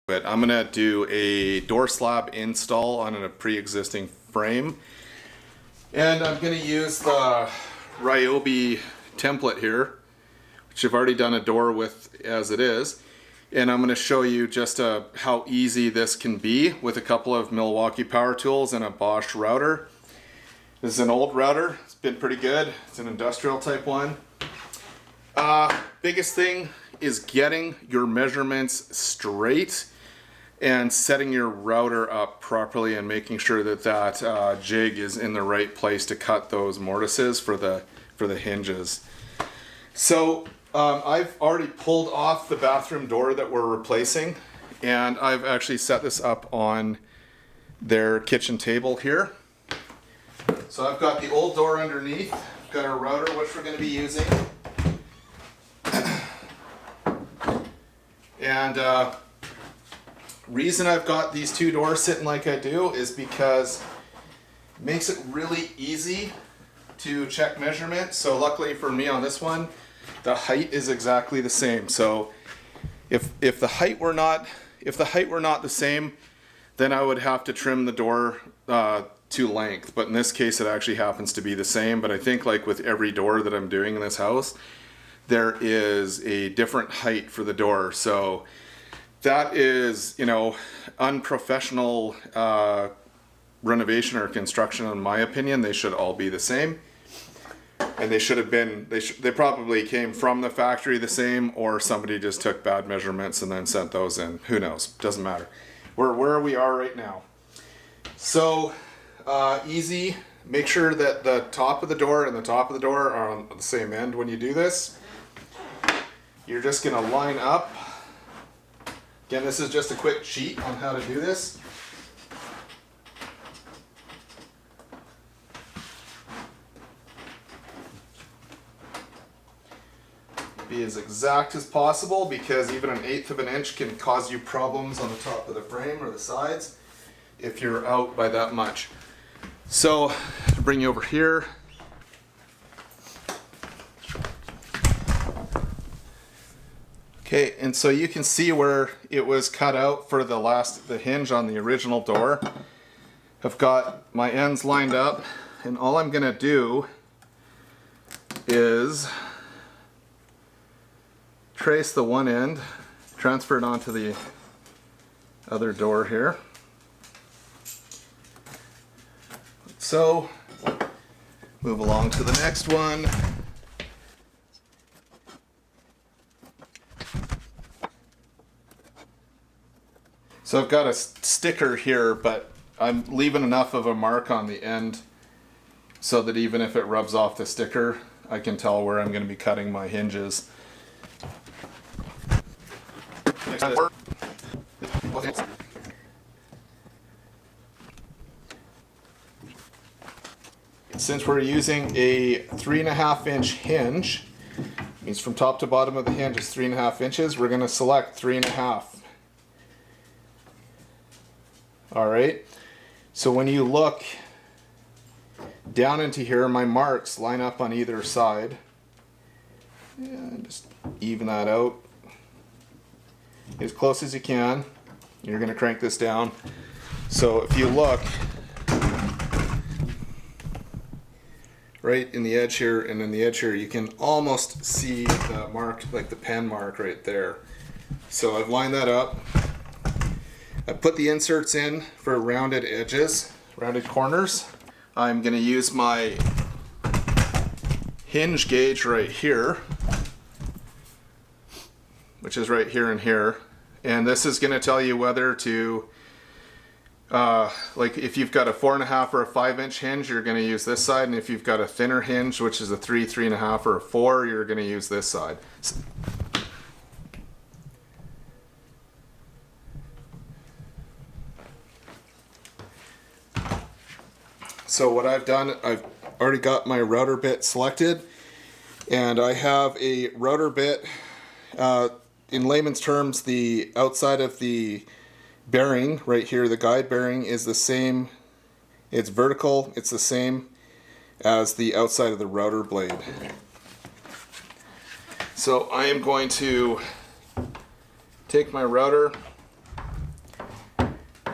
But I'm gonna do a door slab install on a pre-existing frame, and I'm gonna use the Ryobi template here, which I've already done a door with as it is, and I'm gonna show you just how easy this can be with a couple of Milwaukee power tools and a Bosch router. This is an old router. It's been pretty good. It's an industrial type one. Biggest thing is getting your measurements straight and setting your router up properly and making sure that that jig is in the right place to cut those mortises for the hinges. So I've already pulled off the bathroom door that we're replacing, and I've actually set this up on their kitchen table here. So I've got the old door underneath, I've got our router which we're going to be using, and reason I've got these two doors sitting like I do is because it makes it really easy to check measurement. So luckily for me on this one, the height is exactly the same. So if the height were not the same, then I would have to trim the door to length. But in this case, it actually happens to be the same. But I think like with every door that I'm doing in this house, there is a different height for the door. So that is, you know, unprofessional renovation or construction in my opinion. They should all be the same. And they should have been, they probably came from the factory the same, or somebody just took bad measurements and then sent those in. Who knows? Doesn't matter. We're where we are right now. So easy. Make sure that the top of the door and the top of the door are on the same end when you do this. You're just going to line up. Again, this is just a quick cheat on how to do this. Be as exact as possible, because even an 1/8 of an inch can cause you problems on the top of the frame or the sides if you're out by that much. So I'll bring you over here. Okay, and so you can see where it was cut out for the hinge on the original door. I've got my ends lined up, and all I'm gonna do is trace the one end, transfer it onto the other door here. So, move along to the next one. So I've got a sticker here, but I'm leaving enough of a mark on the end so that even if it rubs off the sticker, I can tell where I'm going to be cutting my hinges. Since we're using a 3.5 inch hinge, means from top to bottom of the hinge is 3.5 inches, we're going to select 3.5. Alright, so when you look down into here, my marks line up on either side. And just even that out as close as you can. You're going to crank this down. So if you look right in the edge here and in the edge here, you can almost see the mark, like the pen mark right there. So I've lined that up. I put the inserts in for rounded edges, rounded corners. I'm going to use my hinge gauge right here, which is right here and here. And this is going to tell you whether to, like if you've got a 4.5 or a 5 inch hinge, you're going to use this side. And if you've got a thinner hinge, which is a 3, 3.5 or a 4, you're going to use this side. So what I've done, I've already got my router bit selected, and I have a router bit, in layman's terms, the outside of the bearing right here, the guide bearing, is the same, it's vertical, it's the same as the outside of the router blade. So I am going to take my router,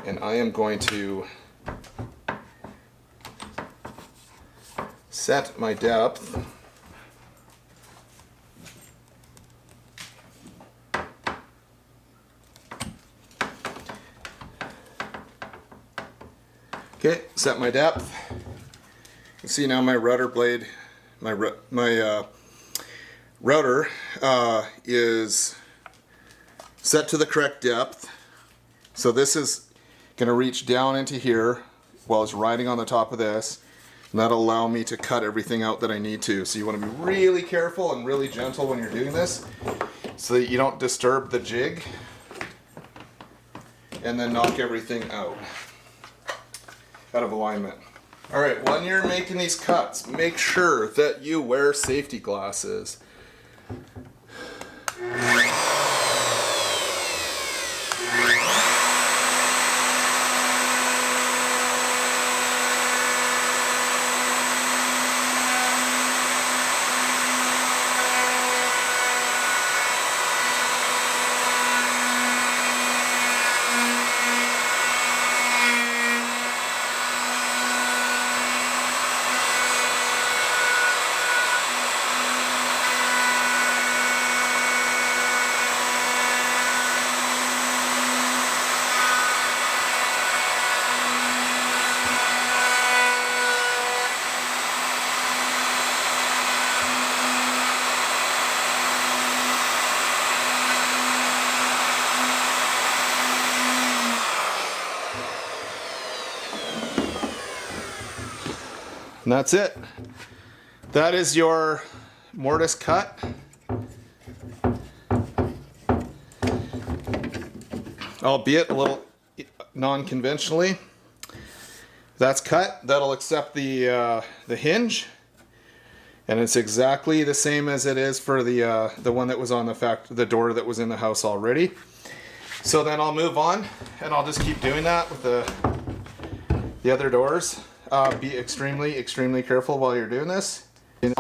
And I am going to set my depth. Okay, set my depth. You can see now my router blade, my router is set to the correct depth. So this is going to reach down into here while it's riding on the top of this. And that'll allow me to cut everything out that I need to. So you want to be really careful and really gentle when you're doing this so that you don't disturb the jig and then knock everything out of alignment. All right, when you're making these cuts, make sure that you wear safety glasses. And that's it. That is your mortise cut. Albeit a little non-conventionally. That's cut. That'll accept the hinge. And it's exactly the same as it is for the one that was on the door that was in the house already. So then I'll move on and I'll just keep doing that with the other doors. Be extremely, extremely careful while you're doing this. Here